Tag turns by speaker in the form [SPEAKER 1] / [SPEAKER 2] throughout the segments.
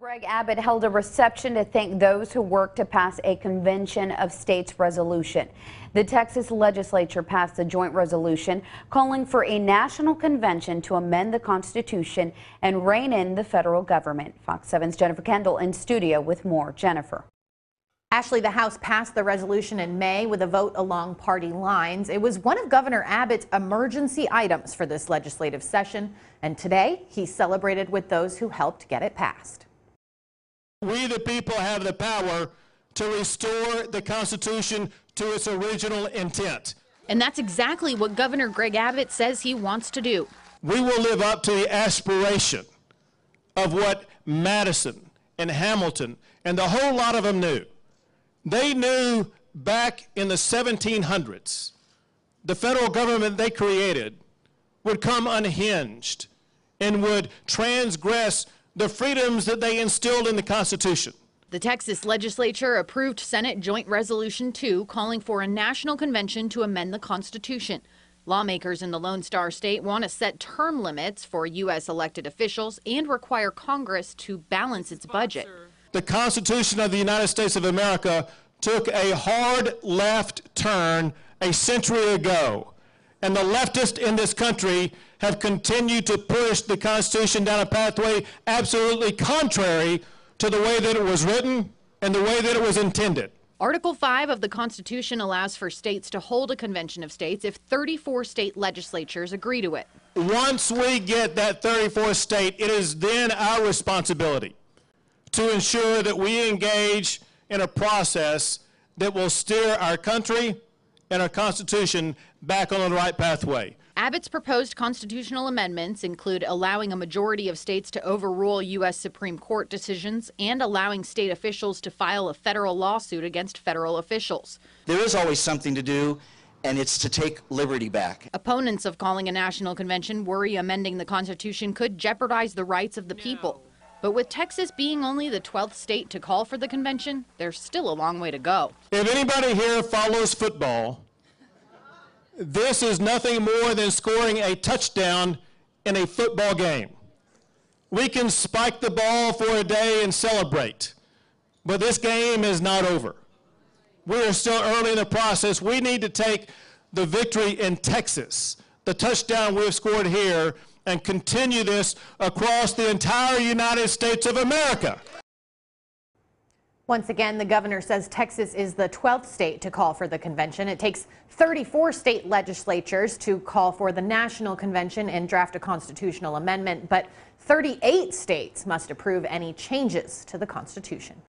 [SPEAKER 1] Greg Abbott held a reception to thank those who worked to pass a Convention of States resolution. The Texas legislature passed a joint resolution calling for a national convention to amend the Constitution and rein in the federal government. Fox 7's Jennifer Kendall in studio with more. Jennifer.
[SPEAKER 2] Ashley, the House passed the resolution in May with a vote along party lines. It was one of Governor Abbott's emergency items for this legislative session, and today he celebrated with those who helped get it passed.
[SPEAKER 3] We, the people, have the power to restore the Constitution to its original intent.
[SPEAKER 4] And that's exactly what Governor Greg Abbott says he wants to do.
[SPEAKER 3] We will live up to the aspiration of what Madison and Hamilton and the whole lot of them knew. They knew back in the 1700s, the federal government they created would come unhinged and would transgress the freedoms that they instilled in the Constitution.
[SPEAKER 4] The Texas legislature approved Senate Joint Resolution 2 calling for a national convention to amend the Constitution. Lawmakers in the Lone Star State want to set term limits for U.S. elected officials and require Congress to balance its budget.
[SPEAKER 3] The Constitution of the United States of America took a hard left turn a century ago, and the leftists in this country have continued to push the Constitution down a pathway absolutely contrary to the way that it was written and the way that it was intended.
[SPEAKER 4] Article 5 of the Constitution allows for states to hold a convention of states if 34 state legislatures agree to it.
[SPEAKER 3] Once we get that 34th state, it is then our responsibility to ensure that we engage in a process that will steer our country and our Constitution back on the right pathway.
[SPEAKER 4] Abbott's proposed constitutional amendments include allowing a majority of states to overrule U.S. Supreme Court decisions and allowing state officials to file a federal lawsuit against federal officials.
[SPEAKER 5] There is always something to do, and it's to take liberty back.
[SPEAKER 4] Opponents of calling a national convention worry amending the Constitution could jeopardize the rights of the people. But with Texas being only the 12th state to call for the convention, there's still a long way to go.
[SPEAKER 3] If anybody here follows football, this is nothing more than scoring a touchdown in a football game. We can spike the ball for a day and celebrate, but this game is not over. We are still early in the process. We need to take the victory in Texas, the touchdown we've scored here, and continue this across the entire United States of America.
[SPEAKER 2] Once again, the governor says Texas is the 12th state to call for the convention. It takes 34 state legislatures to call for the national convention and draft a constitutional amendment, but 38 states must approve any changes to the Constitution.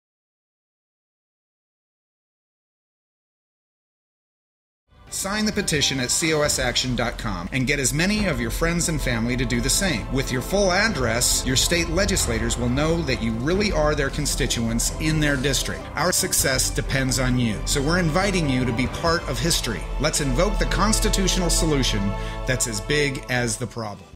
[SPEAKER 6] Sign the petition at cosaction.com and get as many of your friends and family to do the same. With your full address, your state legislators will know that you really are their constituents in their district. Our success depends on you, so we're inviting you to be part of history. Let's invoke the constitutional solution that's as big as the problem.